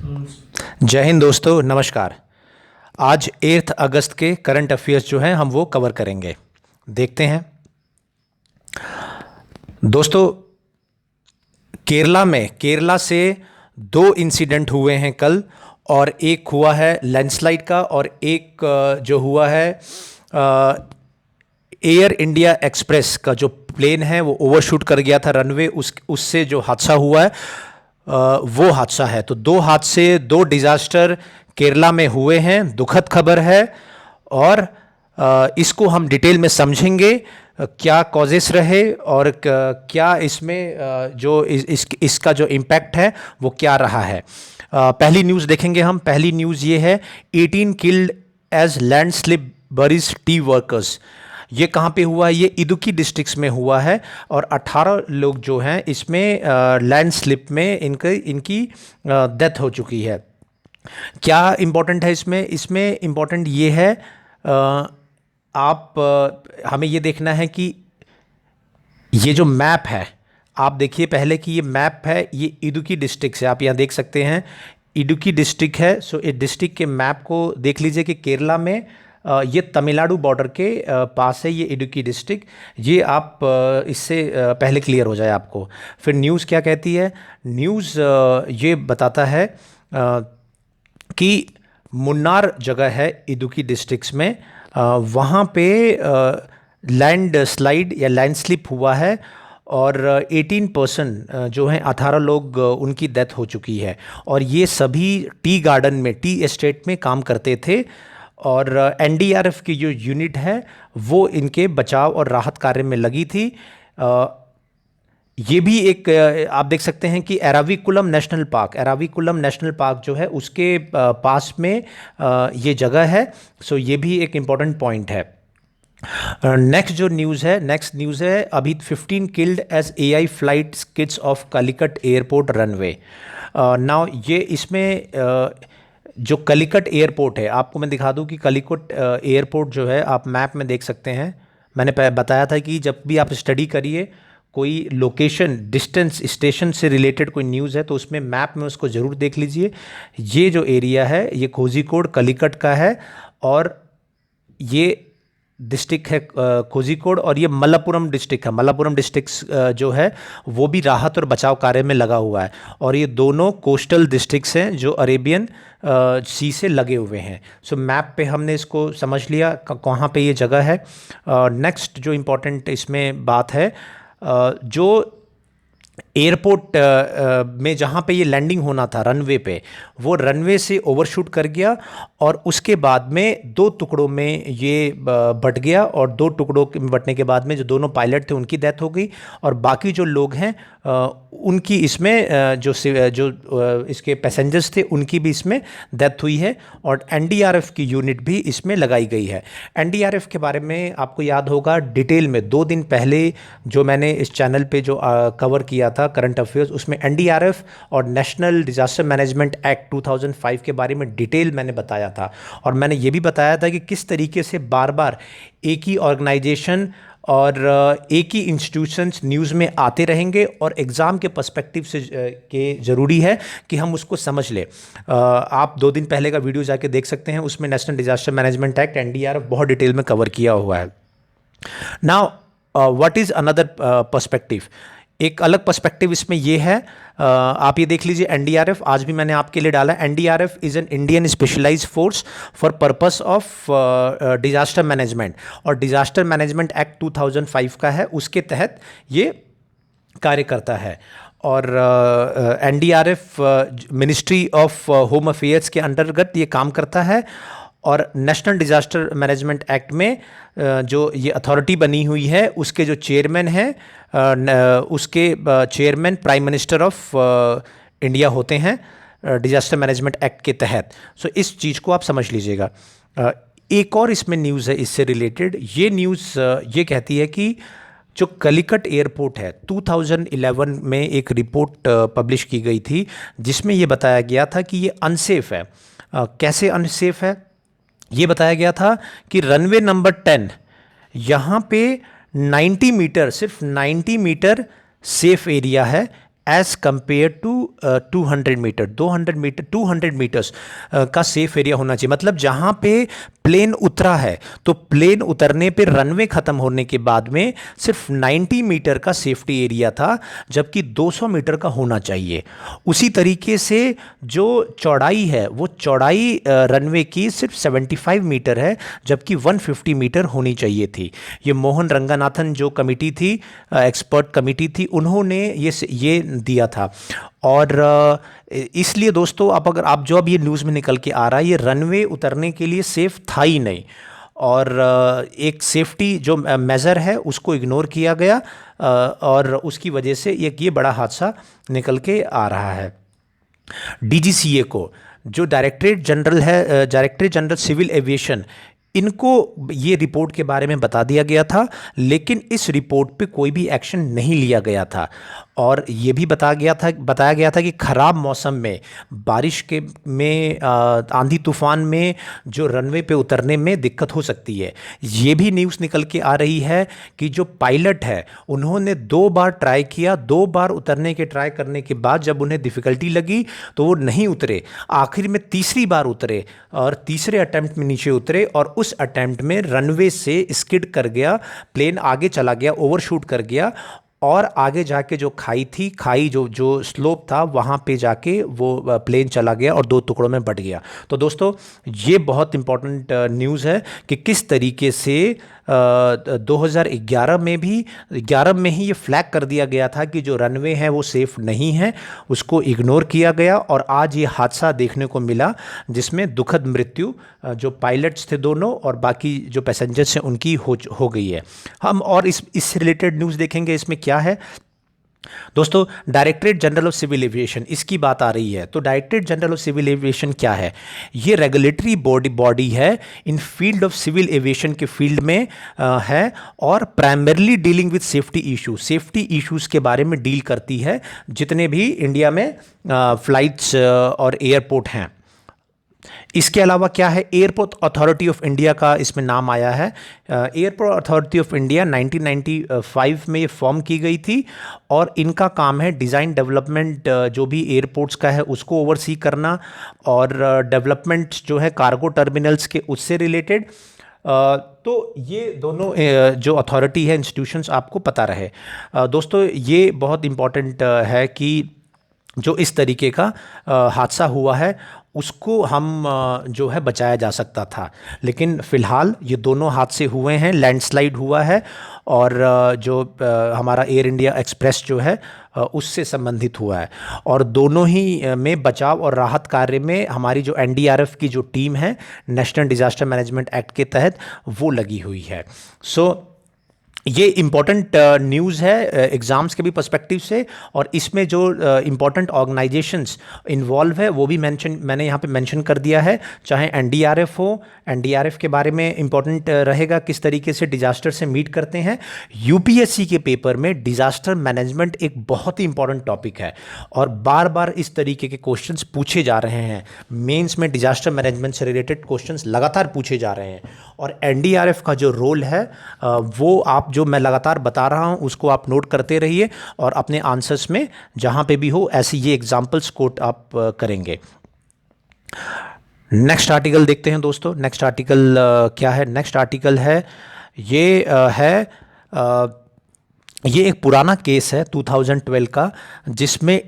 जय हिंद दोस्तों, नमस्कार। आज 8 अगस्त के करंट अफेयर्स जो हैं हम वो कवर करेंगे। देखते हैं दोस्तों, केरला से 2 इंसिडेंट हुए हैं कल, और एक हुआ है लैंडस्लाइड का, और एक जो हुआ है एयर इंडिया एक्सप्रेस का जो प्लेन है वो ओवरशूट कर गया था रनवे, उससे जो हादसा हुआ है वो हादसा है। तो 2 हादसे, 2 डिजास्टर केरला में हुए हैं, दुखद खबर है। और इसको हम डिटेल में समझेंगे, क्या कॉजेस रहे और क्या इसमें जो इसका जो इम्पैक्ट है वो क्या रहा है। पहली न्यूज़ देखेंगे हम। पहली न्यूज़ ये है, 18 किल्ड एज लैंडस्लिप बरीज टी वर्कर्स। ये कहाँ पे हुआ है? ये इदुक्की डिस्ट्रिक्ट्स में हुआ है, और 18 लोग जो हैं इसमें लैंडस्लिप में इनकी डेथ हो चुकी है। क्या इम्पोर्टेंट है इसमें? इसमें इम्पोर्टेंट ये है, हमें ये देखना है कि ये जो मैप है, आप देखिए पहले कि ये मैप है, ये इदुक्की डिस्ट्रिक्ट से, आप यहाँ देख सकते हैं इडुक्की डिस्ट्रिक्ट है। सो इस डिस्ट्रिक्ट के मैप को देख लीजिए कि केरला में ये तमिलनाडु बॉर्डर के पास है, ये इडुक्की डिस्ट्रिक्ट। ये आप इससे पहले क्लियर हो जाए आपको। फिर न्यूज़ क्या कहती है? न्यूज़ ये बताता है कि मुन्नार जगह है इदुक्की डिस्ट्रिक्ट्स में, वहाँ पे लैंड स्लाइड या लैंड स्लिप हुआ है, और 18 पर्सन जो हैं 18 लोग उनकी डेथ हो चुकी है। और ये सभी टी गार्डन में, टी एस्टेट में काम करते थे, और एनडीआरएफ की जो यूनिट है वो इनके बचाव और राहत कार्य में लगी थी। ये भी एक आप देख सकते हैं कि एराविकुलम नेशनल पार्क जो है उसके पास में ये जगह है। सो ये भी एक इम्पॉर्टेंट पॉइंट है। नेक्स्ट न्यूज़ है अभी 15 killed as AI flight skids off Calicut airport runway. Now ये इसमें जो कालीकट एयरपोर्ट है, आपको मैं दिखा दूं कि कालीकट एयरपोर्ट जो है आप मैप में देख सकते हैं। मैंने बताया था कि जब भी आप स्टडी करिए, कोई लोकेशन, डिस्टेंस, स्टेशन से रिलेटेड कोई न्यूज़ है तो उसमें मैप में उसको ज़रूर देख लीजिए। ये जो एरिया है ये कोझिकोड कालीकट का है, और ये डिस्ट्रिक्ट है कोझिकोड, और ये मलप्पुरम डिस्ट्रिक्ट है। मलप्पुरम डिस्ट्रिक्ट जो है वो भी राहत और बचाव कार्य में लगा हुआ है, और ये दोनों कोस्टल डिस्ट्रिक्ट्स हैं जो अरेबियन सी से लगे हुए हैं। सो मैप पे हमने इसको समझ लिया कहाँ पे ये जगह है। नेक्स्ट जो इम्पोर्टेंट इसमें बात है, जो एयरपोर्ट में जहाँ पे ये लैंडिंग होना था रनवे पे, वो रनवे से ओवरशूट कर गया, और उसके बाद में 2 टुकड़ों में ये बट गया, और 2 टुकड़ों में बटने के बाद में जो दोनों पायलट थे उनकी डेथ हो गई, और बाकी जो लोग हैं उनकी इसमें जो इसके पैसेंजर्स थे उनकी भी इसमें डेथ हुई है, और एनडीआरएफ की यूनिट भी इसमें लगाई गई है। एनडीआरएफ के बारे में आपको याद होगा, डिटेल में 2 दिन पहले जो मैंने इस चैनल पे जो कवर किया था करंट अफेयर्स, उसमें एनडीआरएफ और नेशनल डिजास्टर मैनेजमेंट एक्ट 2005 के बारे में डिटेल मैंने बताया था। और मैंने ये भी बताया था कि किस तरीके से बार बार एक ही ऑर्गेनाइजेशन और एक ही इंस्टीट्यूशंस न्यूज़ में आते रहेंगे, और एग्ज़ाम के पर्सपेक्टिव से के ज़रूरी है कि हम उसको समझ लें। आप 2 दिन पहले का वीडियो जाके देख सकते हैं, उसमें national disaster management act, NDRF बहुत डिटेल में कवर किया हुआ है। Now what is another perspective? एक अलग पर्सपेक्टिव इसमें ये है, आप ये देख लीजिए, एनडीआरएफ आज भी मैंने आपके लिए डाला। NDRF is an Indian specialised force for purpose of disaster management, और डिजास्टर मैनेजमेंट एक्ट 2005 का है, उसके तहत ये कार्य करता है। और NDRF ministry of home affairs के अंतर्गत ये काम करता है, और नेशनल डिजास्टर मैनेजमेंट एक्ट में जो ये अथॉरिटी बनी हुई है उसके जो चेयरमैन हैं, उसके chairman prime minister of India होते हैं डिजास्टर मैनेजमेंट एक्ट के तहत। सो इस चीज़ को आप समझ लीजिएगा। एक और इसमें न्यूज़ है इससे रिलेटेड। ये न्यूज़ ये कहती है कि जो कालीकट एयरपोर्ट है, 2011 में एक रिपोर्ट पब्लिश की गई थी जिसमें ये बताया गया था कि ये अनसेफ है। कैसे अनसेफ है? ये बताया गया था कि रनवे नंबर 10 यहाँ पे 90 मीटर, सिर्फ 90 मीटर सेफ एरिया है, as compare to 200 metre, 200 metres का सेफ एरिया होना चाहिए। मतलब जहाँ पे प्लेन उतरा है तो प्लेन उतरने पे रनवे ख़त्म होने के बाद में सिर्फ 90 मीटर का सेफ्टी एरिया था, जबकि 200 मीटर का होना चाहिए। उसी तरीके से जो चौड़ाई है वो चौड़ाई रनवे की सिर्फ 75 मीटर है, जबकि 150 मीटर होनी चाहिए थी। ये मोहन रंगनाथन जो कमेटी थी, एक्सपर्ट कमेटी थी, उन्होंने ये दिया था। और इसलिए दोस्तों अगर आप जो अब ये न्यूज़ में निकल के आ रहा है, ये रनवे उतरने के लिए सेफ था ही नहीं, और एक सेफ्टी जो मेज़र है उसको इग्नोर किया गया, और उसकी वजह से ये बड़ा हादसा निकल के आ रहा है। डीजीसीए को, जो डायरेक्टरेट जनरल सिविल एविएशन, इनको ये रिपोर्ट के बारे में बता दिया गया था, लेकिन इस रिपोर्ट पे कोई भी एक्शन नहीं लिया गया था। और ये भी बताया गया था कि ख़राब मौसम में, बारिश के में, आंधी तूफान में जो रनवे पे उतरने में दिक्कत हो सकती है। ये भी न्यूज़ निकल के आ रही है कि जो पायलट है उन्होंने 2 बार ट्राई किया, 2 बार उतरने के ट्राई करने के बाद जब उन्हें डिफ़िकल्टी लगी तो वो नहीं उतरे, आखिर में तीसरी बार उतरे और तीसरे अटेम्प्ट में नीचे उतरे, और उस अटेम्प्ट में रनवे से स्किड कर गया, प्लेन आगे चला गया, ओवरशूट कर गया, और आगे जाके जो खाई जो स्लोप था वहाँ पे जाके वो प्लेन चला गया और 2 टुकड़ों में बट गया। तो दोस्तों ये बहुत इम्पॉर्टेंट न्यूज़ है कि किस तरीके से 2011 में ही ये फ्लैग कर दिया गया था कि जो रनवे है वो सेफ़ नहीं है, उसको इग्नोर किया गया, और आज ये हादसा देखने को मिला जिसमें दुखद मृत्यु जो पायलट्स थे दोनों और बाकी जो पैसेंजर्स हैं उनकी हो गई है। हम और इससे रिलेटेड न्यूज़ देखेंगे। इसमें क्या है दोस्तों, directorate general of civil aviation, इसकी बात आ रही है। तो directorate general of civil aviation क्या है? ये रेगुलेटरी बॉडी है in field of civil aviation के फील्ड में है, और primarily dealing with safety issues के बारे में डील करती है, जितने भी इंडिया में फ्लाइट्स और एयरपोर्ट हैं। इसके अलावा क्या है, एयरपोर्ट अथॉरिटी ऑफ इंडिया का इसमें नाम आया है। एयरपोर्ट अथॉरिटी ऑफ इंडिया 1995 में ये फॉर्म की गई थी, और इनका काम है डिज़ाइन डेवलपमेंट जो भी एयरपोर्ट्स का है उसको ओवरसी करना, और डेवलपमेंट जो है कार्गो टर्मिनल्स के उससे रिलेटेड। तो ये दोनों जो अथॉरिटी है, इंस्टीट्यूशंस, आपको पता रहे। दोस्तों ये बहुत इम्पॉर्टेंट है कि जो इस तरीके का हादसा हुआ है उसको हम जो है बचाया जा सकता था, लेकिन फ़िलहाल ये दोनों हादसे हुए हैं। लैंडस्लाइड हुआ है, और जो हमारा एयर इंडिया एक्सप्रेस जो है उससे संबंधित हुआ है, और दोनों ही में बचाव और राहत कार्य में हमारी जो एनडीआरएफ की जो टीम है, नेशनल डिज़ास्टर मैनेजमेंट एक्ट के तहत, वो लगी हुई है। ये इम्पॉर्टेंट न्यूज़ है एग्ज़ाम्स के भी पर्सपेक्टिव से, और इसमें जो इम्पॉर्टेंट ऑर्गेनाइजेशंस इन्वॉल्व है वो भी मैंने यहाँ पे मेंशन कर दिया है। चाहे एनडीआरएफ हो, एनडीआरएफ के बारे में इम्पॉर्टेंट रहेगा किस तरीके से डिज़ास्टर से मीट करते हैं। यूपीएससी के पेपर में डिज़ास्टर मैनेजमेंट एक बहुत ही इंपॉर्टेंट टॉपिक है, और बार बार इस तरीके के क्वेश्चंस पूछे जा रहे हैं। मेंस में डिज़ास्टर मैनेजमेंट से रिलेटेड क्वेश्चंस लगातार पूछे जा रहे हैं, और एनडीआरएफ का जो रोल है वो आप जो मैं लगातार बता रहा हूं उसको आप नोट करते रहिए, और अपने आंसर्स में जहां पे भी हो ऐसी ये एग्जांपल्स कोट आप करेंगे। नेक्स्ट आर्टिकल देखते हैं दोस्तों। नेक्स्ट आर्टिकल क्या है? नेक्स्ट आर्टिकल है ये एक पुराना केस है 2012 का, जिसमें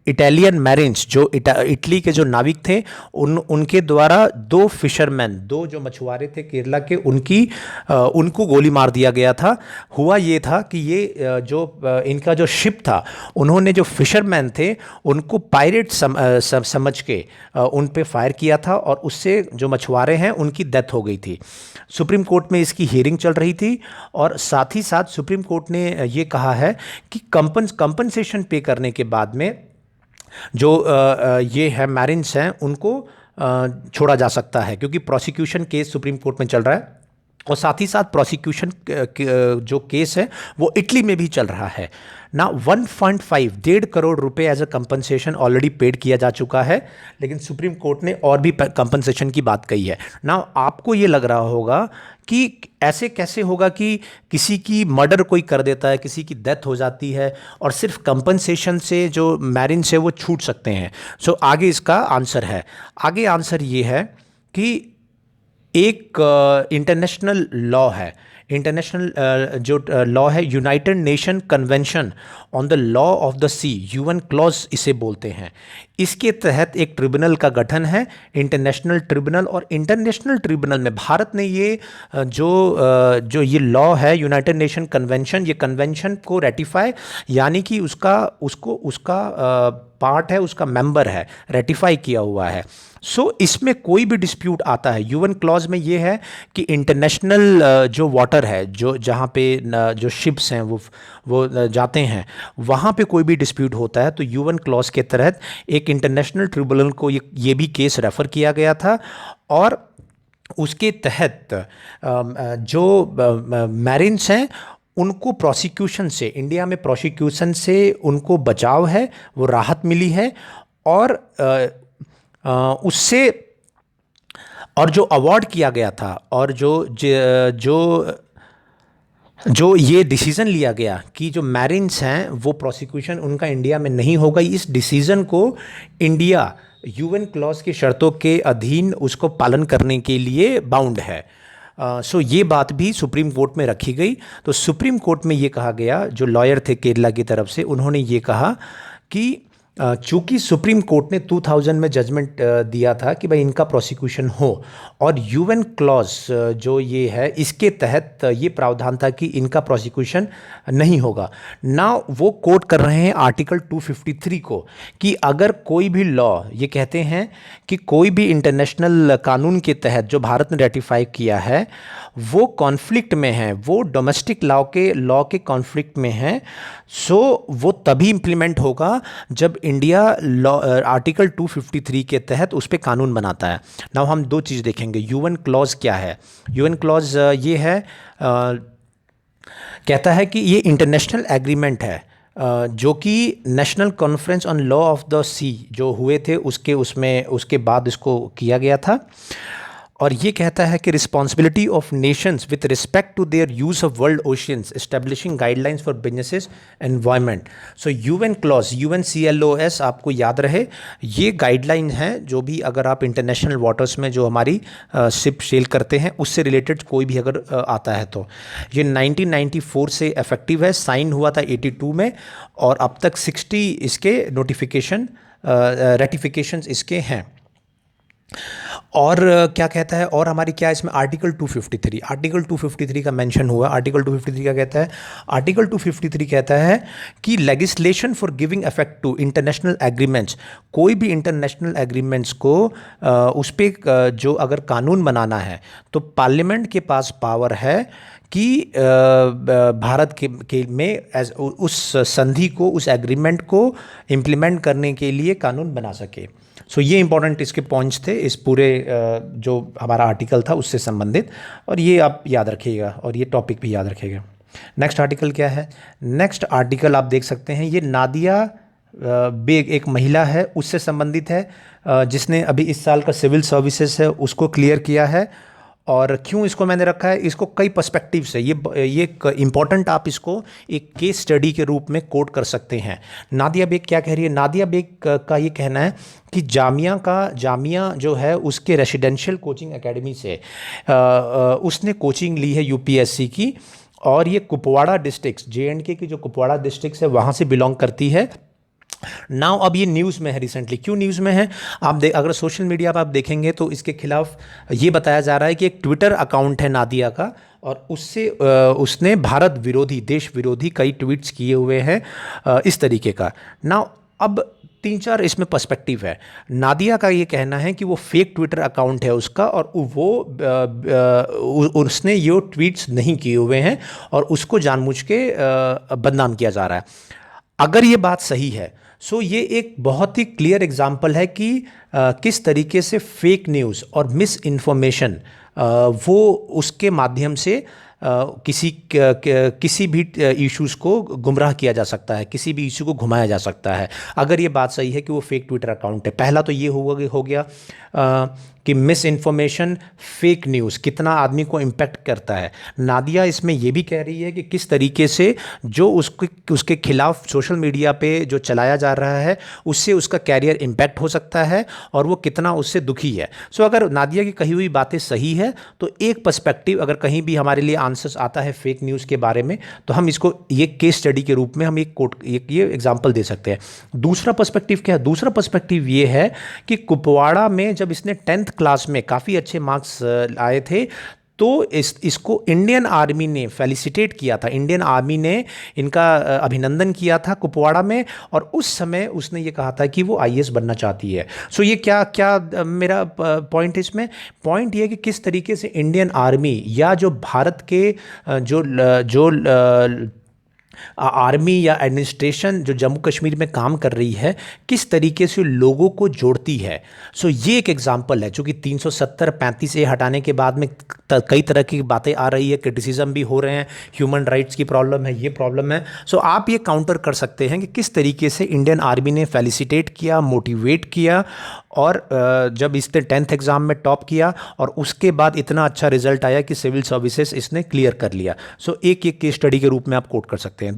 इटालियन मैरिन्स, जो इटली के जो नाविक थे, उनके द्वारा 2 फिशरमैन, 2 जो मछुआरे थे केरला के, उनको गोली मार दिया गया था। हुआ ये था कि ये जो इनका जो शिप था, उन्होंने जो फिशरमैन थे उनको पायरेट समझ के उन पे फायर किया था, और उससे जो मछुआरे हैं उनकी डेथ हो गई थी। सुप्रीम कोर्ट में इसकी हियरिंग चल रही थी, और साथ ही साथ सुप्रीम कोर्ट ने ये कहा है कि कंपनसेशन पे करने के बाद में जो ये है मैरिन्स हैं उनको छोड़ा जा सकता है, क्योंकि प्रोसिक्यूशन केस सुप्रीम कोर्ट में चल रहा है। और साथ ही साथ प्रोसिक्यूशन जो केस है वो इटली में भी चल रहा है ना। 1.5 1.5 करोड़ रुपए as a compensation already paid किया जा चुका है, लेकिन सुप्रीम कोर्ट ने और भी कंपनसेशन की बात कही है ना। आपको ये लग रहा होगा कि ऐसे कैसे होगा कि किसी की मर्डर कोई कर देता है, किसी की डेथ हो जाती है और सिर्फ कंपनसेशन से जो मैरिन्स है वो छूट सकते हैं। सो आगे इसका आंसर है, आगे आंसर ये है कि एक इंटरनेशनल लॉ है, इंटरनेशनल जो लॉ है, United Nation Convention on the law of the sea, UN clause इसे बोलते हैं। इसके तहत एक ट्रिब्यूनल का गठन है, इंटरनेशनल ट्रिब्यूनल। और इंटरनेशनल ट्रिब्यूनल में भारत ने ये जो ये लॉ है, यूनाइटेड नेशन कन्वेंशन, ये कन्वेंशन को रेटिफाई यानी कि उसका पार्ट है, उसका मेंबर है, रेटिफाई किया हुआ है। सो इसमें कोई भी डिस्प्यूट आता है, यूएन क्लॉज में ये है कि इंटरनेशनल जो वाटर है, जो जहाँ पे जो शिप्स हैं वो जाते हैं, वहाँ पे कोई भी डिस्प्यूट होता है तो यूएन क्लॉज के तहत एक इंटरनेशनल ट्रिब्यूनल को ये भी केस रेफ़र किया गया था। और उसके तहत जो मैरिन्स हैं उनको प्रोसिक्यूशन से, इंडिया में प्रोसिक्यूशन से उनको बचाव है, वो राहत मिली है। और उससे और जो अवार्ड किया गया था और जो ये डिसीज़न लिया गया कि जो मैरिन्स हैं वो प्रोसिक्यूशन उनका इंडिया में नहीं होगा, इस डिसीज़न को इंडिया यूएन क्लॉज की शर्तों के अधीन उसको पालन करने के लिए बाउंड है। सो ये बात भी सुप्रीम कोर्ट में रखी गई। तो सुप्रीम कोर्ट में ये कहा गया, जो लॉयर थे केरला की तरफ से, उन्होंने ये कहा कि चूंकि सुप्रीम कोर्ट ने 2000 में जजमेंट दिया था कि भाई इनका प्रोसिक्यूशन हो, और यूएन क्लॉज जो ये है इसके तहत ये प्रावधान था कि इनका प्रोसिक्यूशन नहीं होगा ना। वो कोट कर रहे हैं आर्टिकल 253 को कि अगर कोई भी लॉ, ये कहते हैं कि कोई भी इंटरनेशनल कानून के तहत जो भारत ने रेटिफाई किया है वो कॉन्फ्लिक्ट में है, वो डोमेस्टिक लॉ के कॉन्फ्लिक्ट में है, सो वो तभी इम्प्लीमेंट होगा जब इंडिया लॉ आर्टिकल 253 के तहत उस पर कानून बनाता है। नाउ हम दो चीज़ देखेंगे, यूएन क्लॉज क्या है। यूएन क्लॉज ये है, कहता है कि ये इंटरनेशनल एग्रीमेंट है जो कि national conference on law of the sea जो हुए थे उसके बाद इसको किया गया था। और ये कहता है कि responsibility of nations with respect to their use of world oceans establishing guidelines for businesses environment. So UN clause, UNCLOS आपको याद रहे, ये गाइडलाइन हैं जो भी अगर आप इंटरनेशनल वाटर्स में जो हमारी शिप सेल करते हैं उससे रिलेटेड कोई भी अगर आता है तो ये 1994 से इफेक्टिव है, साइन हुआ था 82 में, और अब तक 60 इसके नोटिफिकेशन रेटिफिकेशंस इसके हैं। और क्या कहता है, और हमारी क्या इसमें आर्टिकल 253 का मेंशन हुआ। आर्टिकल 253 का कहता है, आर्टिकल 253 कहता है कि legislation for giving effect to international agreements, कोई भी इंटरनेशनल एग्रीमेंट्स को उस पर जो अगर कानून बनाना है तो पार्लियामेंट के पास पावर है कि भारत के में उस संधि को, उस एग्रीमेंट को इम्प्लीमेंट करने के लिए कानून बना सके। सो ये इंपॉर्टेंट इसके पॉइंट्स थे इस पूरे जो हमारा आर्टिकल था उससे संबंधित, और ये आप याद रखिएगा और ये टॉपिक भी याद रखिएगा। नेक्स्ट आर्टिकल क्या है, नेक्स्ट आर्टिकल आप देख सकते हैं, ये नादिया बेग एक महिला है उससे संबंधित है, जिसने अभी इस साल का सिविल सर्विसेज है उसको क्लियर किया है। और क्यों इसको मैंने रखा है, इसको कई पर्सपेक्टिव से ये इम्पॉर्टेंट, आप इसको एक केस स्टडी के रूप में कोट कर सकते हैं। नादिया बेग क्या कह रही है, नादिया बेग का ये कहना है कि जामिया जो है उसके रेसिडेंशियल कोचिंग एकेडमी से उसने कोचिंग ली है यूपीएससी की, और ये कुपवाड़ा डिस्ट्रिक्ट, JNK की जो कुपवाड़ा डिस्ट्रिक्ट है वहाँ से बिलोंग करती है। नाउ अब ये न्यूज़ में है, रिसेंटली क्यों न्यूज़ में है, अगर सोशल मीडिया पर आप देखेंगे तो इसके खिलाफ ये बताया जा रहा है कि एक ट्विटर अकाउंट है नादिया का, और उसने भारत विरोधी, देश विरोधी कई ट्वीट्स किए हुए हैं इस तरीके का। नाउ अब 3-4 इसमें पर्सपेक्टिव है। नादिया का ये कहना है कि वो फेक ट्विटर अकाउंट है उसका, और उसने ये ट्वीट्स नहीं किए हुए हैं और उसको जानबूझ के बदनाम किया जा रहा है। अगर ये बात सही है, सो ये एक बहुत ही क्लियर एग्जांपल है कि किस तरीके से फेक न्यूज़ और मिस इन्फॉर्मेशन वो उसके माध्यम से किसी भी इश्यूज़ को गुमराह किया जा सकता है, किसी भी इशू को घुमाया जा सकता है, अगर ये बात सही है कि वो फेक ट्विटर अकाउंट है। पहला तो ये हो गया कि मिस इन्फॉर्मेशन, फेक न्यूज़ कितना आदमी को इम्पेक्ट करता है। नादिया इसमें ये भी कह रही है कि किस तरीके से जो उसके खिलाफ सोशल मीडिया पे जो चलाया जा रहा है उससे उसका कैरियर इम्पैक्ट हो सकता है और वो कितना उससे दुखी है। सो अगर नादिया की कही हुई बातें सही है तो एक पर्सपेक्टिव अगर कहीं भी हमारे लिए आंसर्स आता है फेक न्यूज़ के बारे में तो हम इसको ये केस स्टडी के रूप में हम ये एग्जाम्पल दे सकते हैं। दूसरा पर्सपेक्टिव क्या है? दूसरा पर्सपेक्टिव ये है कि कुपवाड़ा में जब इसने 10th क्लास में काफ़ी अच्छे मार्क्स आए थे तो इसको इंडियन आर्मी ने फेलिसिटेट किया था, इंडियन आर्मी ने इनका अभिनंदन किया था कुपवाड़ा में, और उस समय उसने ये कहा था कि वो आईएएस बनना चाहती है। सो ये क्या क्या मेरा पॉइंट इसमें पॉइंट ये कि किस तरीके से इंडियन आर्मी या जो भारत के जो आर्मी या एडमिनिस्ट्रेशन जो जम्मू कश्मीर में काम कर रही है किस तरीके से लोगों को जोड़ती है। सो ये एक एग्जांपल है, चूँकि 370-35 हटाने के बाद में कई तरह की बातें आ रही है, क्रिटिसिज्म भी हो रहे हैं, ह्यूमन राइट्स की प्रॉब्लम है, ये प्रॉब्लम है। सो आप ये काउंटर कर सकते हैं कि किस तरीके से इंडियन आर्मी ने फेलिसिटेट किया, मोटिवेट किया, और जब इसने 10th एग्ज़ाम में टॉप किया और उसके बाद इतना अच्छा रिजल्ट आया कि सिविल सर्विसेज इसने क्लियर कर लिया। सो एक केस स्टडी के रूप में आप कोट कर सकते हैं।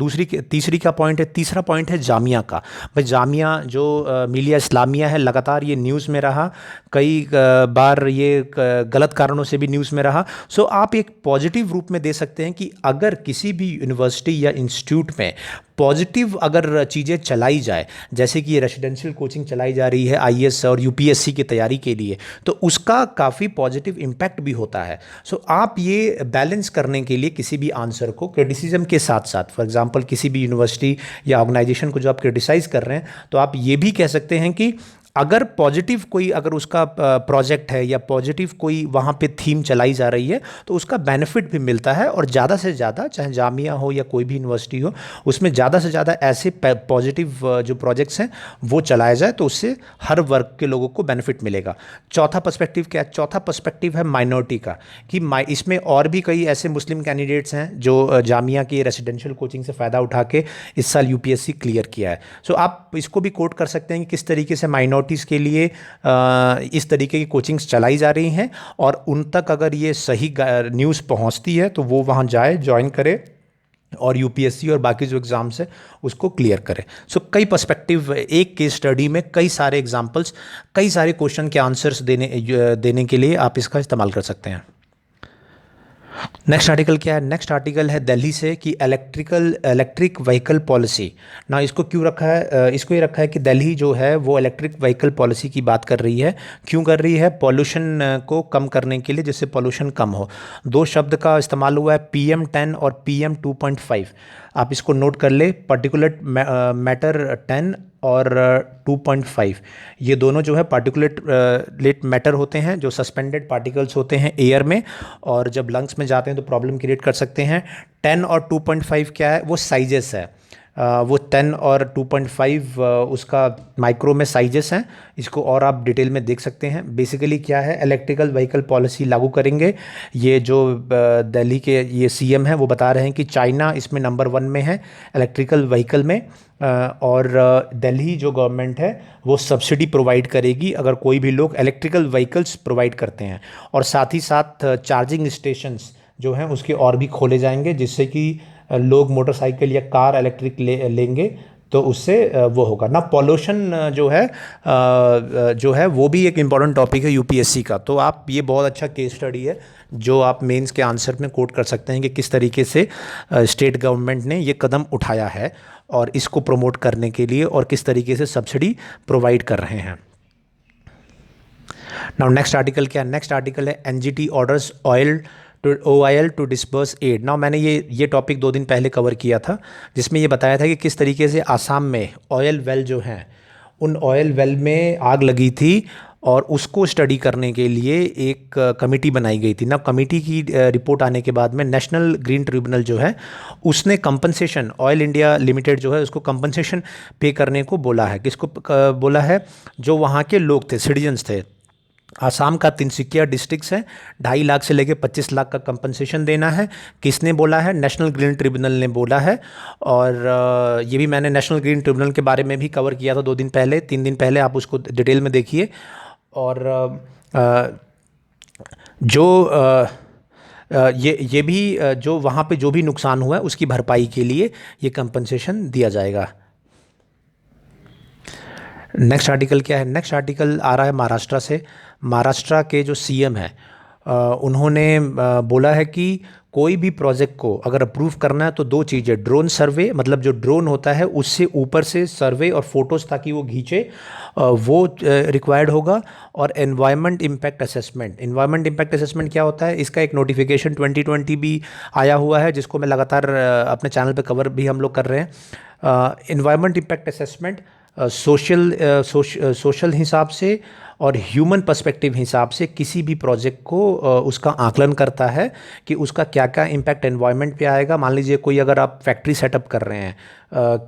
तीसरी का पॉइंट है, तीसरा पॉइंट है जामिया का। भाई जामिया जो मिलिया इस्लामिया है, लगातार ये न्यूज़ में रहा, कई बार ये गलत कारणों से भी न्यूज़ में रहा। सो आप एक पॉजिटिव रूप में दे सकते हैं कि अगर किसी भी यूनिवर्सिटी या इंस्टीट्यूट में पॉजिटिव अगर चीज़ें चलाई जाए, जैसे कि ये रेसिडेंशियल कोचिंग चलाई जा रही है आईएएस और यूपीएससी की तैयारी के लिए, तो उसका काफ़ी पॉजिटिव इम्पैक्ट भी होता है। सो आप ये बैलेंस करने के लिए किसी भी आंसर को क्रिटिसिज्म के साथ साथ, फॉर एग्जांपल किसी भी यूनिवर्सिटी या ऑर्गेनाइजेशन को जो आप क्रिटिसाइज़ कर रहे हैं, तो आप ये भी कह सकते हैं कि अगर पॉजिटिव कोई अगर उसका प्रोजेक्ट है या पॉजिटिव कोई वहाँ पे थीम चलाई जा रही है तो उसका बेनिफिट भी मिलता है, और ज़्यादा से ज़्यादा, चाहे जामिया हो या कोई भी यूनिवर्सिटी हो, उसमें ज़्यादा से ज़्यादा ऐसे पॉजिटिव जो प्रोजेक्ट्स हैं वो चलाया जाए तो उससे हर वर्ग के लोगों को बेनिफिट मिलेगा। चौथा पर्सपेक्टिव क्या है? चौथा पर्सपेक्टिव है माइनॉरिटी का, कि इसमें और भी कई ऐसे मुस्लिम कैंडिडेट्स हैं जो जामिया की रेसिडेंशियल कोचिंग से फ़ायदा उठा के इस साल यूपीएससी क्लियर किया है। सो आप इसको भी कोट कर सकते हैं कि किस तरीके से माइनॉरिटीज़ के लिए इस तरीके की कोचिंग्स चलाई जा रही हैं, और उन तक अगर ये सही न्यूज़ पहुंचती है तो वो वहां जाए, ज्वाइन करे और यूपीएससी और बाकी जो एग्ज़ाम्स है उसको क्लियर करें। सो कई पर्सपेक्टिव, एक केस स्टडी में कई सारे एग्जांपल्स, कई सारे क्वेश्चन के आंसर्स देने के लिए आप इसका इस्तेमाल कर सकते हैं। नेक्स्ट आर्टिकल क्या है? नेक्स्ट आर्टिकल है दिल्ली से कि इलेक्ट्रिक व्हीकल पॉलिसी। ना इसको क्यों रखा है? इसको ये रखा है कि दिल्ली जो है वो इलेक्ट्रिक व्हीकल पॉलिसी की बात कर रही है। क्यों कर रही है? पॉल्यूशन को कम करने के लिए, जिससे पॉल्यूशन कम हो। दो शब्द का इस्तेमाल हुआ है, PM10 और PM 2.5। आप इसको नोट कर ले, पार्टिकुलेट मैटर 10 और 2.5, ये दोनों जो है पार्टिकुलेट मैटर होते हैं, जो सस्पेंडेड पार्टिकल्स होते हैं एयर में, और जब लंग्स में जाते हैं तो प्रॉब्लम क्रिएट कर सकते हैं। 10 और 2.5 क्या है? वो साइजेस है। वो 10 और 2.5 उसका माइक्रो में साइजेस हैं। इसको और आप डिटेल में देख सकते हैं। बेसिकली क्या है, इलेक्ट्रिकल व्हीकल पॉलिसी लागू करेंगे। ये जो दिल्ली के ये सीएम हैं वो बता रहे हैं कि चाइना इसमें नंबर 1 में है इलेक्ट्रिकल व्हीकल में, और दिल्ली जो गवर्नमेंट है वो सब्सिडी प्रोवाइड करेगी अगर कोई भी लोग इलेक्ट्रिकल व्हीकल्स प्रोवाइड करते हैं, और साथ ही साथ चार्जिंग स्टेशंस जो हैं उसके और भी खोले जाएंगे, जिससे कि लोग मोटरसाइकिल या कार इलेक्ट्रिक लेंगे तो उससे वो होगा ना। पॉल्यूशन जो है वो भी एक इम्पॉर्टेंट टॉपिक है यूपीएससी का। तो आप, ये बहुत अच्छा केस स्टडी है जो आप मेंस के आंसर में कोट कर सकते हैं कि किस तरीके से स्टेट गवर्नमेंट ने ये कदम उठाया है और इसको प्रमोट करने के लिए, और किस तरीके से सब्सिडी प्रोवाइड कर रहे हैं। नाउ नेक्स्ट आर्टिकल क्या है? नेक्स्ट आर्टिकल है NGT orders OIL to disburse aid. Now मैंने ये टॉपिक 2 दिन पहले कवर किया था, जिसमें ये बताया था कि किस तरीके से आसाम में ऑयल वेल जो हैं, उन ऑयल वेल में आग लगी थी और उसको स्टडी करने के लिए एक कमेटी बनाई गई थी ना। कमेटी की रिपोर्ट आने के बाद में नेशनल ग्रीन ट्रिब्यूनल जो है उसने कंपनसेशन, ऑयल इंडिया लिमिटेड जो है उसको कंपनसेशन पे करने को बोला है। किसको बोला है? जो वहाँ के लोग थे, सिटीजन्स थे। आसाम का तिनसुकिया डिस्ट्रिक्ट है, 2.5 लाख से लेकर 25 लाख का कंपनसेशन देना है। किसने बोला है? नेशनल ग्रीन ट्रिब्यूनल ने बोला है। और ये भी मैंने नेशनल ग्रीन ट्रिब्यूनल के बारे में भी कवर किया था 2 दिन पहले, 3 दिन पहले, आप उसको डिटेल में देखिए। और जो ये भी जो वहाँ पे जो भी नुकसान हुआ है उसकी भरपाई के लिए ये कंपनसेशन दिया जाएगा। नेक्स्ट आर्टिकल क्या है? नेक्स्ट आर्टिकल आ रहा है महाराष्ट्र से। महाराष्ट्र के जो सीएम हैं उन्होंने बोला है कि कोई भी प्रोजेक्ट को अगर अप्रूव करना है तो 2 चीज़ें, ड्रोन सर्वे, मतलब जो ड्रोन होता है उससे ऊपर से सर्वे और फोटोज़ ताकि वो खींचे, वो रिक्वायर्ड होगा। और environment impact assessment. Environment impact assessment क्या होता है? इसका एक नोटिफिकेशन 2020 भी आया हुआ है, जिसको मैं लगातार अपने चैनल पे कवर भी हम लोग कर रहे हैं। एनवायरनमेंट इम्पैक्ट असेसमेंट सोशल हिसाब से और ह्यूमन पर्सपेक्टिव हिसाब से किसी भी प्रोजेक्ट को उसका आकलन करता है कि उसका क्या क्या इम्पैक्ट एनवायरनमेंट पे आएगा। मान लीजिए कोई अगर आप फैक्ट्री सेटअप कर रहे हैं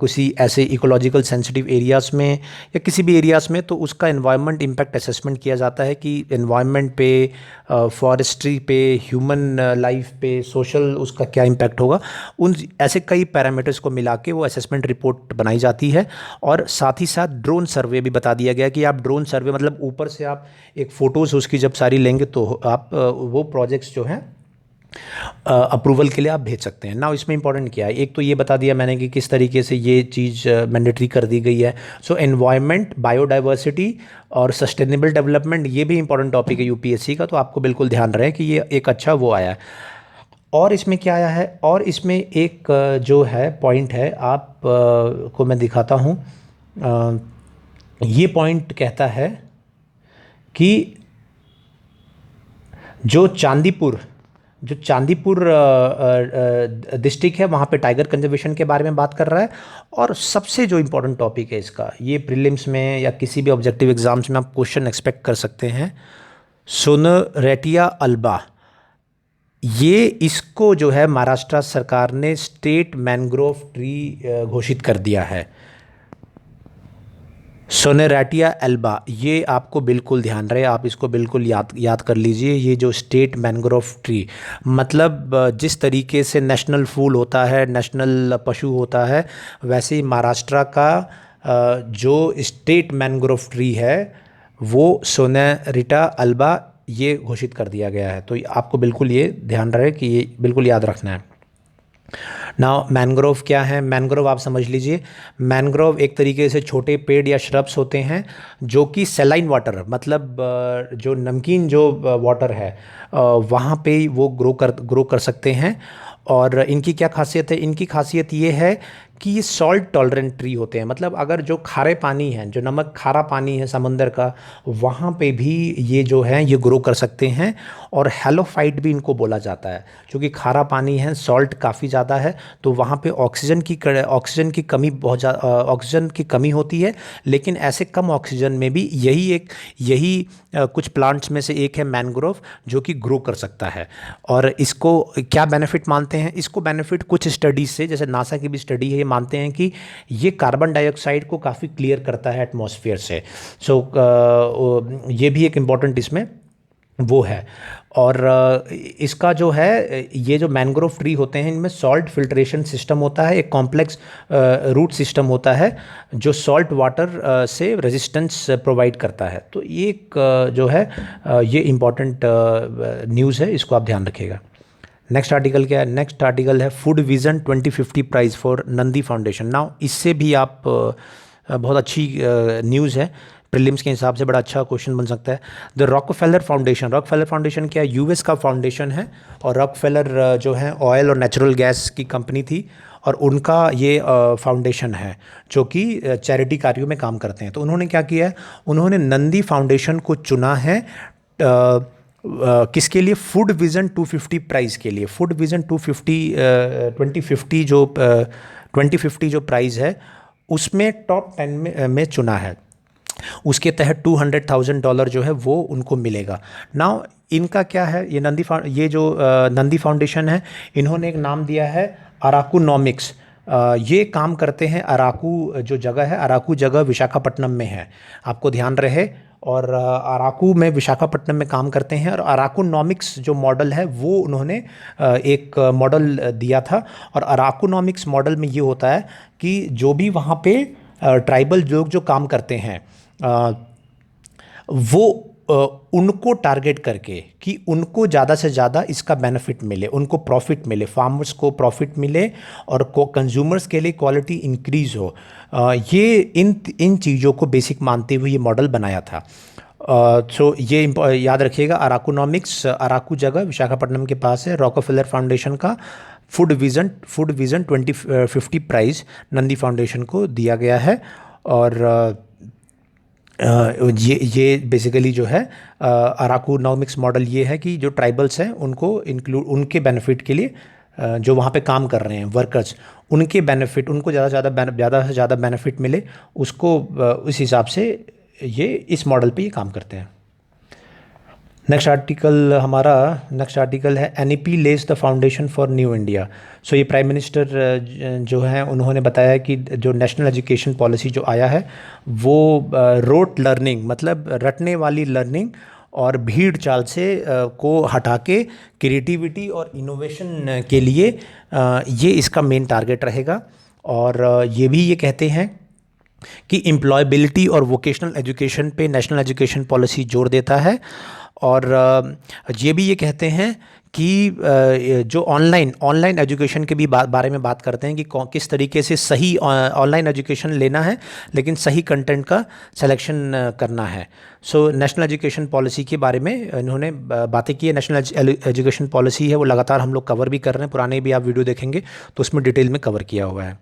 किसी ऐसे इकोलॉजिकल सेंसिटिव एरियाज़ में या किसी भी एरियाज़ में, तो उसका एनवायरनमेंट इम्पैक्ट असेसमेंट किया जाता है कि एनवायरनमेंट पे, फॉरेस्ट्री पे, ह्यूमन लाइफ पे, सोशल उसका क्या इम्पैक्ट होगा। उन ऐसे कई पैरामीटर्स को मिला के वो असेसमेंट रिपोर्ट बनाई जाती है। और साथ ही साथ ड्रोन सर्वे भी बता दिया गया कि आप ड्रोन सर्वे मतलब ऊपर से आप एक फ़ोटोज़ उसकी जब सारी लेंगे तो आप वो प्रोजेक्ट्स जो हैं अप्रूवल के लिए आप भेज सकते हैं ना। इसमें इंपॉर्टेंट क्या है? एक तो ये बता दिया मैंने कि किस तरीके से ये चीज़ मैंडेटरी कर दी गई है। सो एनवायरनमेंट, बायोडाइवर्सिटी और सस्टेनेबल डेवलपमेंट, ये भी इंपॉर्टेंट टॉपिक है यूपीएससी का, तो आपको बिल्कुल ध्यान रहे कि ये एक अच्छा वो आया है। और इसमें क्या आया है? और इसमें एक जो है पॉइंट है, आप को मैं दिखाता हूँ। ये पॉइंट कहता है कि जो चांदीपुर डिस्ट्रिक्ट है वहाँ पे टाइगर कंजर्वेशन के बारे में बात कर रहा है। और सबसे जो इम्पोर्टेंट टॉपिक है इसका, ये प्रीलिम्स में या किसी भी ऑब्जेक्टिव एग्जाम्स में आप क्वेश्चन एक्सपेक्ट कर सकते हैं, सोनरेटिया अल्बा। ये इसको जो है महाराष्ट्र सरकार ने स्टेट मैंग्रोव ट्री घोषित कर दिया है। सोनेराटिया एल्बा, ये आपको बिल्कुल ध्यान रहे, आप इसको बिल्कुल याद कर लीजिए। ये जो स्टेट मैंग्रोव ट्री, मतलब जिस तरीके से नेशनल फूल होता है, नेशनल पशु होता है, वैसे ही महाराष्ट्र का जो स्टेट मैंग्रोव ट्री है वो सोनेरिटा अल्बा ये घोषित कर दिया गया है। तो आपको बिल्कुल ये ध्यान रहे कि ये बिल्कुल याद रखना है। नाउ मैंग्रोव क्या है? मैंग्रोव आप समझ लीजिए, मैंग्रोव एक तरीके से छोटे पेड़ या श्रब्स होते हैं जो कि सेलाइन वाटर, मतलब जो नमकीन जो वाटर है वहाँ पे वो ग्रो कर सकते हैं। और इनकी क्या खासियत है? इनकी खासियत ये है कि ये सॉल्ट टॉलरेंट ट्री होते हैं, मतलब अगर जो खारे पानी है, जो नमक खारा पानी है समंदर का, वहाँ पे भी ये जो है ये ग्रो कर सकते हैं। और हेलोफाइट भी इनको बोला जाता है, क्योंकि खारा पानी है, सॉल्ट काफ़ी ज़्यादा है, तो वहाँ पे ऑक्सीजन की कमी बहुत ज़्यादा, ऑक्सीजन की कमी होती है। लेकिन ऐसे कम ऑक्सीजन में भी यही कुछ प्लांट्स में से एक है मैंग्रोव, जो कि ग्रो कर सकता है। और इसको क्या बेनिफिट मानते हैं? इसको बेनिफिट कुछ स्टडीज़ से, जैसे नासा की भी स्टडी है, मानते हैं कि ये कार्बन डाइऑक्साइड को काफ़ी क्लियर करता है एटमॉस्फेयर से। सो ये भी एक इम्पॉर्टेंट इसमें वो है। और इसका जो है, ये जो मैंग्रोव ट्री होते हैं इनमें सॉल्ट फिल्ट्रेशन सिस्टम होता है, एक कॉम्प्लेक्स रूट सिस्टम होता है जो सॉल्ट वाटर से रेजिस्टेंस प्रोवाइड करता है। तो ये एक जो है ये इम्पॉर्टेंट न्यूज़ है, इसको आप ध्यान रखिएगा। नेक्स्ट आर्टिकल क्या है? नेक्स्ट आर्टिकल है food vision 2050 prize for Nandi foundation. Now इससे भी आप बहुत अच्छी न्यूज़ है, प्रीलिम्स के हिसाब से बड़ा अच्छा क्वेश्चन बन सकता है। द रॉकफेलर फाउंडेशन क्या है? यूएस का फाउंडेशन है। और रॉकफेलर जो है ऑयल और नेचुरल गैस की कंपनी थी, और उनका ये फाउंडेशन है जो कि चैरिटी कार्यों में काम करते हैं। तो उन्होंने क्या किया है? उन्होंने नंदी फाउंडेशन को चुना है किसके लिए? फूड विज़न 250 प्राइज़ के लिए। फूड विज़न 2050 जो प्राइज़ है उसमें टॉप 10 में चुना है। उसके तहत $200,000 जो है वो उनको मिलेगा। नाउ इनका क्या है, ये जो नंदी फाउंडेशन है, इन्होंने एक नाम दिया है अराकुनॉमिक्स। ये काम करते हैं अराकू जो जगह है, अराकू जगह विशाखापट्टनम में है, आपको ध्यान रहे। और अराकू में विशाखापट्टनम में काम करते हैं। और अराकुनॉमिक्स जो मॉडल है वो उन्होंने एक मॉडल दिया था। और अराकुनॉमिक्स मॉडल में ये होता है कि जो भी वहाँ पे ट्राइबल लोग जो काम करते हैं वो उनको टारगेट करके कि उनको ज़्यादा से ज़्यादा इसका बेनिफिट मिले, उनको प्रॉफिट मिले, फार्मर्स को प्रॉफिट मिले और कंज्यूमर्स के लिए क्वालिटी इंक्रीज़ हो। ये इन चीज़ों को बेसिक मानते हुए ये मॉडल बनाया था। सो ये याद रखिएगा, अराकुनॉमिक्स अराकू जगह विशाखापट्टनम के पास है। रॉकफेलर फाउंडेशन का food vision 2050 prize Naandi foundation को दिया गया है। और ये बेसिकली जो है अराकुनॉमिक्स मॉडल ये है कि जो ट्राइबल्स हैं उनको उनके बेनिफिट के लिए जो वहाँ पे काम कर रहे हैं वर्कर्स, उनके बेनिफिट, उनको ज़्यादा से ज़्यादा बेनिफिट मिले, उसको उस हिसाब से ये इस मॉडल पे ये काम करते हैं। नेक्स्ट आर्टिकल है NEP lays the foundation for new India. So ये प्राइम मिनिस्टर जो हैं उन्होंने बताया कि जो नेशनल एजुकेशन पॉलिसी जो आया है वो रोट लर्निंग, मतलब रटने वाली लर्निंग और भीड़ चाल से को हटा के क्रिएटिविटी और इनोवेशन के लिए ये इसका मेन टारगेट रहेगा। और ये भी ये कहते हैं कि एम्प्लॉयबिलिटी और वोकेशनल एजुकेशन पे नेशनल एजुकेशन पॉलिसी जोर देता है। और ये भी ये कहते हैं कि जो ऑनलाइन एजुकेशन के भी बारे में बात करते हैं कि किस तरीके से सही ऑनलाइन एजुकेशन लेना है, लेकिन सही कंटेंट का सिलेक्शन करना है। सो नेशनल एजुकेशन पॉलिसी के बारे में इन्होंने बातें की है। नेशनल एजुकेशन पॉलिसी है वो लगातार हम लोग कवर भी कर रहे हैं, पुराने भी आप वीडियो देखेंगे तो उसमें डिटेल में कवर किया हुआ है।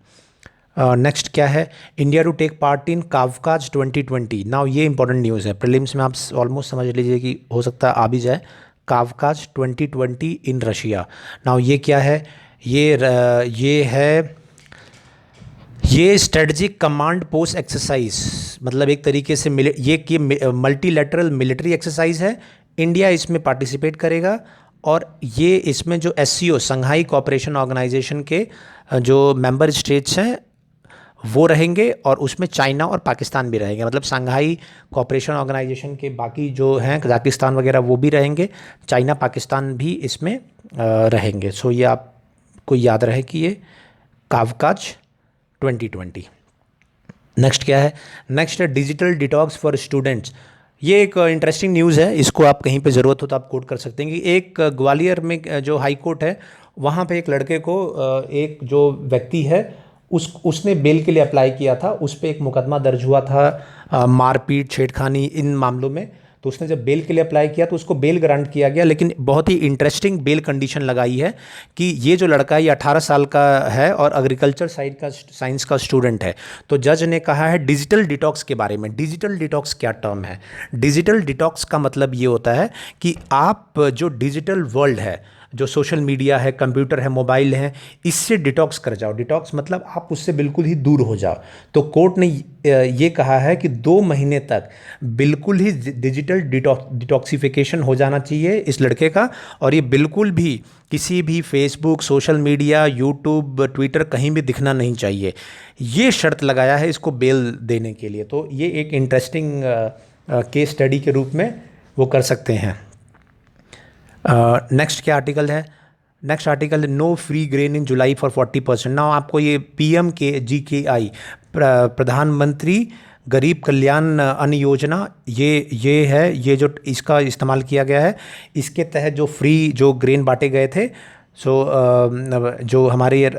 नेक्स्ट क्या है, India to take part in Kavkaz 2020। Now ये इंपॉर्टेंट न्यूज़ है, प्रीलिम्स में आप ऑलमोस्ट समझ लीजिए कि हो सकता है आ भी जाए। कावकाज 2020 इन रशिया। नाउ ये क्या है, ये स्ट्रेटजिक कमांड पोस्ट एक्सरसाइज, मतलब एक तरीके से ये मल्टीलैटरल मिलिट्री एक्सरसाइज है। इंडिया इसमें पार्टिसिपेट करेगा और ये इसमें जो SCO संघाई कोऑपरेशन ऑर्गेनाइजेशन के जो मेंबर स्टेट्स हैं वो रहेंगे और उसमें चाइना और पाकिस्तान भी रहेंगे। मतलब संघाई कोऑपरेशन ऑर्गेनाइजेशन के बाकी जो हैं कजाकिस्तान वगैरह वो भी रहेंगे, चाइना पाकिस्तान भी इसमें रहेंगे। सो ये आपको याद रहे कि ये कावकाज 2020। नेक्स्ट क्या है, नेक्स्ट है डिजिटल डिटॉक्स फॉर स्टूडेंट्स। ये एक इंटरेस्टिंग न्यूज़ है, इसको आप कहीं पे ज़रूरत हो तो आप कोट कर सकते हैं कि एक ग्वालियर में जो हाई कोर्ट है वहाँ पे एक लड़के को एक जो व्यक्ति है उसने बेल के लिए अप्लाई किया था, उस पर एक मुकदमा दर्ज हुआ था मारपीट छेड़खानी इन मामलों में। तो उसने जब बेल के लिए अप्लाई किया तो उसको बेल ग्रांट किया गया, लेकिन बहुत ही इंटरेस्टिंग बेल कंडीशन लगाई है कि ये जो लड़का है ये 18 साल का है और एग्रीकल्चर साइंस का स्टूडेंट है। तो जज ने कहा है डिजिटल डिटॉक्स के बारे में। डिजिटल डिटॉक्स क्या टर्म है? डिजिटल डिटॉक्स का मतलब ये होता है कि आप जो डिजिटल वर्ल्ड है, जो सोशल मीडिया है, कंप्यूटर है, मोबाइल है, इससे डिटॉक्स कर जाओ। डिटॉक्स मतलब आप उससे बिल्कुल ही दूर हो जाओ। तो कोर्ट ने ये कहा है कि 2 महीने तक बिल्कुल ही डिजिटल डिटॉक्सिफिकेशन हो जाना चाहिए इस लड़के का, और ये बिल्कुल भी किसी भी Facebook, social media, YouTube, Twitter कहीं भी दिखना नहीं चाहिए। ये शर्त लगाया है इसको बेल देने के लिए। तो ये एक इंटरेस्टिंग केस स्टडी के रूप में वो कर सकते हैं। नेक्स्ट क्या आर्टिकल है? नेक्स्ट आर्टिकल है no free grain in July for 40%। Now आपको ये PMKGKI प्रधानमंत्री गरीब कल्याण अन्न योजना ये है, ये जो इसका इस्तेमाल किया गया है, इसके तहत जो फ्री जो ग्रेन बांटे गए थे। सो जो हमारे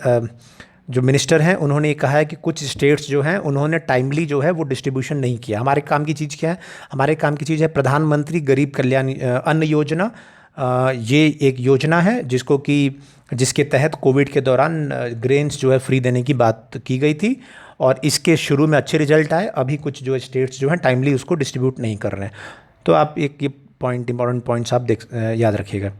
जो मिनिस्टर हैं उन्होंने कहा है कि कुछ स्टेट्स जो हैं उन्होंने टाइमली जो है वो डिस्ट्रीब्यूशन नहीं किया। हमारे काम की चीज़ क्या है? हमारे काम की चीज़ है प्रधानमंत्री गरीब कल्याण अन्न योजना। ये एक योजना है जिसके तहत कोविड के दौरान ग्रेन्स जो है फ्री देने की बात की गई थी, और इसके शुरू में अच्छे रिजल्ट आए। अभी कुछ जो स्टेट्स जो हैं टाइमली उसको डिस्ट्रीब्यूट नहीं कर रहे हैं। तो आप एक ये इंपॉर्टेंट पॉइंट्स आप याद रखिएगा।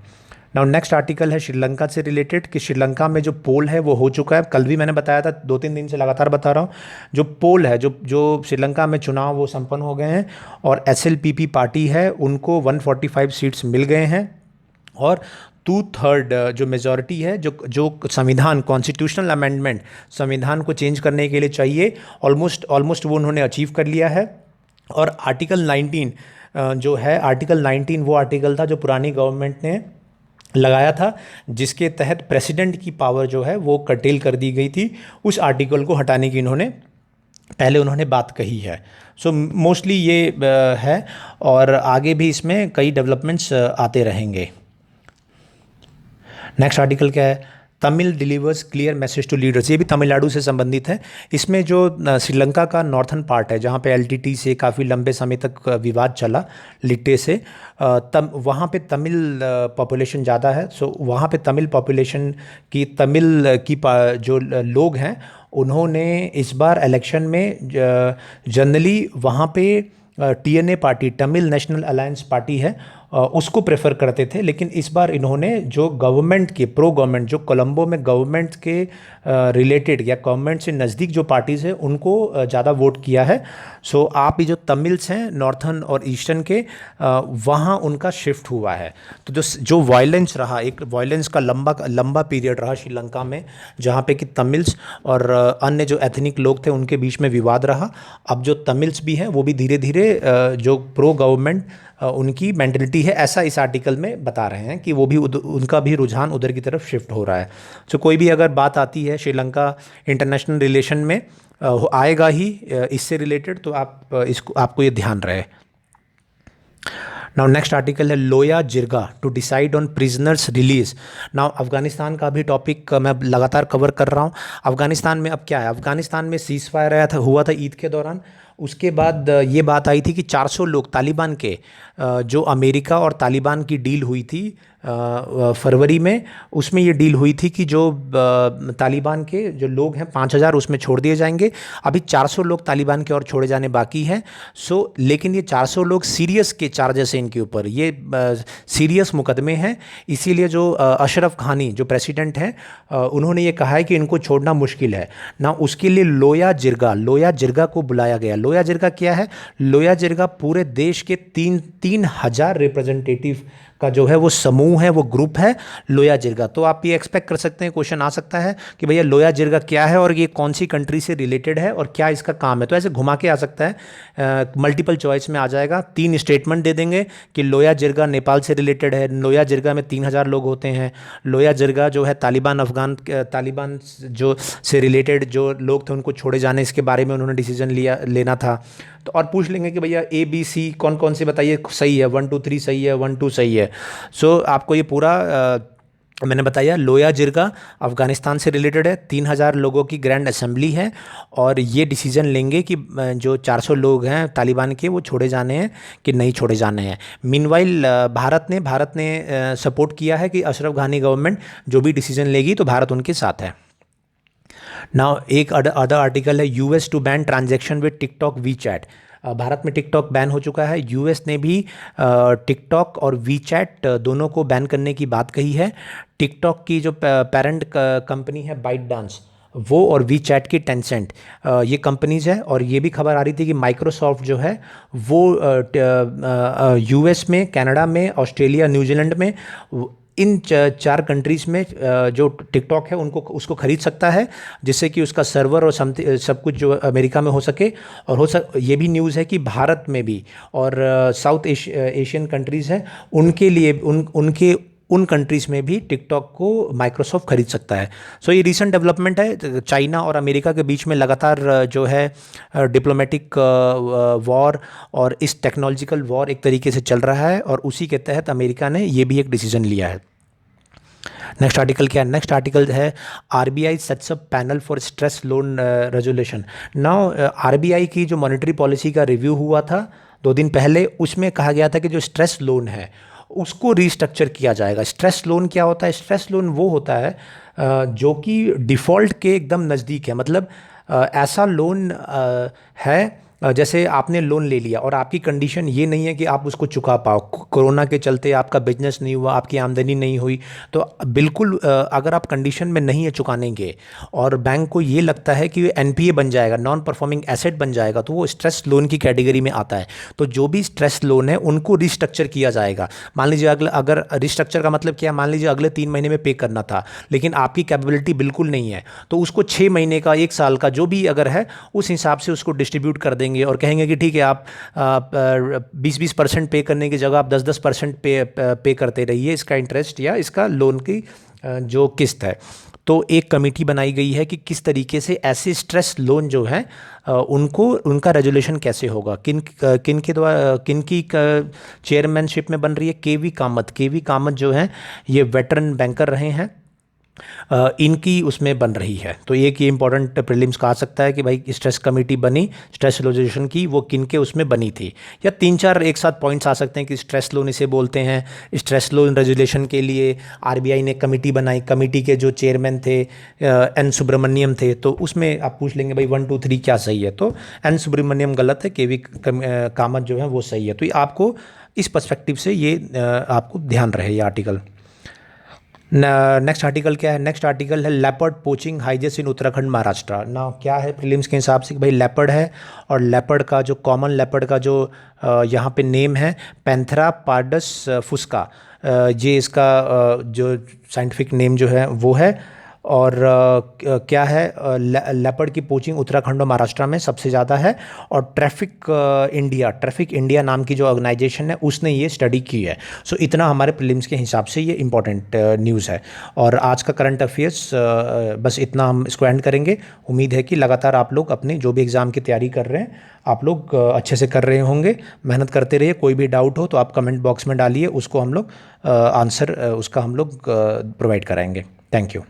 नाउ नेक्स्ट आर्टिकल है श्रीलंका से रिलेटेड कि श्रीलंका में जो पोल है वो हो चुका है। कल भी मैंने बताया था, 2-3 दिन से लगातार बता रहा हूँ। जो पोल है, जो जो श्रीलंका में चुनाव वो संपन्न हो गए हैं और SLPP पार्टी है उनको 145 सीट्स मिल गए हैं और 2/3 जो मेजॉरिटी है, जो जो संविधान कॉन्स्टिट्यूशनल अमेंडमेंट संविधान को चेंज करने के लिए चाहिए, ऑलमोस्ट वो उन्होंने अचीव कर लिया है। और आर्टिकल 19 जो है, आर्टिकल 19 वो आर्टिकल था जो पुरानी गवर्नमेंट ने लगाया था, जिसके तहत प्रेसिडेंट की पावर जो है वो कर्टेल कर दी गई थी। उस आर्टिकल को हटाने की पहले उन्होंने बात कही है। सो मोस्टली ये है और आगे भी इसमें कई डेवलपमेंट्स आते रहेंगे। नेक्स्ट आर्टिकल क्या है? Tamil delivers clear message to leaders. ये भी तमिलनाडु से संबंधित है। इसमें जो श्रीलंका का नॉर्थन पार्ट है, जहाँ पे LTT से काफ़ी लंबे समय तक विवाद चला, लिट्टे से, वहाँ पे तमिल पॉपुलेशन ज़्यादा है। सो वहाँ पे तमिल पॉपुलेशन की जो लोग हैं, उन्होंने इस बार इलेक्शन में जनरली वहाँ पे TNA party, Tamil national alliance party है, उसको प्रेफर करते थे। लेकिन इस बार इन्होंने जो गवर्नमेंट के प्रो गवर्नमेंट, जो कोलंबो में गवर्नमेंट के रिलेटेड या गवर्नमेंट से नज़दीक जो पार्टीज़ हैं, उनको ज़्यादा वोट किया है। सो आप ये जो तमिल्स हैं नॉर्थन और ईस्टर्न के, वहाँ उनका शिफ्ट हुआ है। तो जो वायलेंस रहा, एक वायलेंस का लंबा पीरियड रहा श्रीलंका में, जहाँ पे कि तमिल्स और अन्य जो एथनिक लोग थे उनके बीच में विवाद रहा। अब जो तमिल्स भी हैं वो भी धीरे धीरे जो प्रो गवर्नमेंट उनकी मेंटलिटी है, ऐसा इस आर्टिकल में बता रहे हैं कि वो भी उनका भी रुझान उधर की तरफ शिफ्ट हो रहा है। सो कोई भी अगर बात आती है श्रीलंका इंटरनेशनल रिलेशन में आएगा ही इससे रिलेटेड, तो आपको ये ध्यान रहे। नाउ नेक्स्ट आर्टिकल है Loya Jirga to decide on prisoners release. Now Afghanistan का भी टॉपिक मैं लगातार कवर कर रहा हूँ। अफगानिस्तान में अब क्या है? अफगानिस्तान में सीज़ फायर हुआ था ईद के दौरान। उसके बाद ये बात आई थी कि 400 लोग तालिबान के, जो अमेरिका और तालिबान की डील हुई थी फरवरी में, उसमें ये डील हुई थी कि जो तालिबान के जो लोग हैं 5000 उसमें छोड़ दिए जाएंगे। अभी 400 लोग तालिबान के और छोड़े जाने बाकी हैं। लेकिन ये 400 लोग सीरियस के चार्जेस हैं इनके ऊपर, ये सीरियस मुकदमे हैं। इसीलिए जो अशरफ घानी जो प्रेसिडेंट हैं, उन्होंने ये कहा है कि इनको छोड़ना मुश्किल है ना। उसके लिए लोया जिरगा को बुलाया गया। लोया जिरगा क्या है? लोया जिरगा पूरे देश के 3,000 रिप्रेजेंटेटिव का जो है वो समूह है, वो ग्रुप है लोया जिरगा। तो आप ये एक्सपेक्ट कर सकते हैं, क्वेश्चन आ सकता है कि भैया लोया जिरगा क्या है और ये कौन सी कंट्री से रिलेटेड है और क्या इसका काम है। तो ऐसे घुमा के आ सकता है, मल्टीपल चॉइस में आ जाएगा। 3 स्टेटमेंट दे देंगे कि लोया जिरगा नेपाल से रिलेटेड है, लोया जिरगा में 3000 लोग होते हैं, लोया जिरगा जो है तालिबान जो से रिलेटेड जो लोग थे उनको छोड़े जाने, इसके बारे में उन्होंने डिसीजन लेना था। तो और पूछ लेंगे कि भैया ABC कौन कौन से बताइए सही है, 1 2 3 सही है, 1 2 सही है। सो आपको ये पूरा मैंने बताया। लोया जिरगा अफ़गानिस्तान से रिलेटेड है, 3000 लोगों की ग्रैंड असेंबली है और ये डिसीजन लेंगे कि जो 400 लोग हैं तालिबान के, वो छोड़े जाने हैं कि नहीं छोड़े जाने हैं। मीनवाइल भारत ने सपोर्ट किया है कि अशरफ घानी गवर्नमेंट जो भी डिसीजन लेगी तो भारत उनके साथ है। नाउ एक अदर आर्टिकल है US to ban transaction with TikTok WeChat. Bharat में टिकटॉक बैन हो चुका है, US ने भी टिकटॉक और वीचैट दोनों को बैन करने की बात कही है। टिकटॉक की जो पेरेंट कंपनी है बाइट डांस, वो और वीचैट की टेंसेंट, ये कंपनीज़ है। और ये भी खबर आ रही थी कि माइक्रोसॉफ्ट जो है वो US में, कनाडा में, ऑस्ट्रेलिया, न्यूजीलैंड में, इन 4 कंट्रीज़ में जो टिकटॉक है उसको ख़रीद सकता है, जिससे कि उसका सर्वर और सब कुछ जो अमेरिका में हो सके। और ये भी न्यूज़ है कि भारत में भी और साउथ एशियन कंट्रीज़ हैं उनके लिए उन कंट्रीज़ में भी टिकटॉक को माइक्रोसॉफ्ट खरीद सकता है। सो ये रीसेंट डेवलपमेंट है। चाइना और अमेरिका के बीच में लगातार जो है डिप्लोमेटिक वॉर और इस टेक्नोलॉजिकल वॉर एक तरीके से चल रहा है और उसी के तहत अमेरिका ने ये भी एक डिसीजन लिया है। नेक्स्ट आर्टिकल क्या है? नेक्स्ट आर्टिकल है RBI sets up panel for stress loan resolution. Now RBI की जो मॉनेटरी पॉलिसी का रिव्यू हुआ था 2 दिन पहले, उसमें कहा गया था कि जो स्ट्रेस लोन है उसको रीस्ट्रक्चर किया जाएगा। स्ट्रेस लोन क्या होता है? स्ट्रेस लोन वो होता है जो कि डिफ़ॉल्ट के एकदम नज़दीक है। मतलब ऐसा लोन है जैसे आपने लोन ले लिया और आपकी कंडीशन ये नहीं है कि आप उसको चुका पाओ, कोरोना के चलते आपका बिजनेस नहीं हुआ, आपकी आमदनी नहीं हुई, तो बिल्कुल अगर आप कंडीशन में नहीं है चुकाने के और बैंक को ये लगता है कि एनपीए बन जाएगा, नॉन परफॉर्मिंग एसेट बन जाएगा, तो वो स्ट्रेस लोन की कैटेगरी में आता है। तो जो भी स्ट्रेस लोन है उनको रिस्ट्रक्चर किया जाएगा। मान लीजिए अगर रिस्ट्रक्चर का मतलब क्या है, मान लीजिए अगले 3 महीने में पे करना था लेकिन आपकी कैपेबिलिटी बिल्कुल नहीं है, तो उसको 6 महीने का, 1 साल का, जो भी अगर है उस हिसाब से उसको डिस्ट्रीब्यूट कर देंगे और कहेंगे कि ठीक है आप 20-20% पे करने की जगह आप 10-10% पे करते रहिए इसका इंटरेस्ट या इसका लोन की जो किस्त है। तो एक कमेटी बनाई गई है कि किस तरीके से ऐसे स्ट्रेस लोन जो हैं उनको, उनका रेजोल्यूशन कैसे होगा, किन किन के द्वारा, किन की चेयरमैनशिप में बन रही है। केवी कामत जो हैं ये वेटरन बैंकर रहे हैं, इनकी उसमें बन रही है। तो एक ये इंपॉर्टेंट प्रीलिम्स का आ सकता है कि भाई स्ट्रेस कमेटी बनी, स्ट्रेस रेजोल्यूशन की, वो किन के उसमें बनी थी। या 3-4 एक साथ पॉइंट्स आ सकते हैं कि स्ट्रेस लोन इसे बोलते हैं, स्ट्रेस लोन रेजोल्यूशन के लिए आरबीआई ने कमेटी बनाई, कमेटी के जो चेयरमैन थे एन सुब्रमण्यम थे, तो उसमें आप पूछ लेंगे भाई 1 2 3 क्या सही है, तो एन सुब्रमण्यम गलत है, केवी कामत जो है वो सही है। तो ये आपको इस पर्सपेक्टिव से ये आपको ध्यान रहे ये आर्टिकल। नेक्स्ट आर्टिकल क्या है? नेक्स्ट आर्टिकल है लेपर्ड पोचिंग हाइजेस इन उत्तराखंड महाराष्ट्र। ना क्या है प्रीलिम्स के हिसाब से कि भाई लेपर्ड है, और लेपर्ड का जो कॉमन लेपर्ड का जो यहाँ पे नेम है पैंथेरा पार्डस फुस्का, ये इसका जो साइंटिफिक नेम जो है वो है। और क्या है, लेपर्ड की पोचिंग उत्तराखंड और महाराष्ट्र में सबसे ज़्यादा है। और ट्रैफिक इंडिया नाम की जो ऑर्गेनाइजेशन है उसने ये स्टडी की है। सो इतना हमारे प्रीलिम्स के हिसाब से ये इंपॉर्टेंट न्यूज़ है। और आज का करंट अफेयर्स बस इतना हम इसको एंड करेंगे। उम्मीद है कि लगातार आप लोग अपने जो भी एग्ज़ाम की तैयारी कर रहे हैं आप लोग अच्छे से कर रहे होंगे, मेहनत करते रहिए। कोई भी डाउट हो तो आप कमेंट बॉक्स में डालिए, उसको हम लोग आंसर उसका हम लोग प्रोवाइड कराएंगे। Thank you.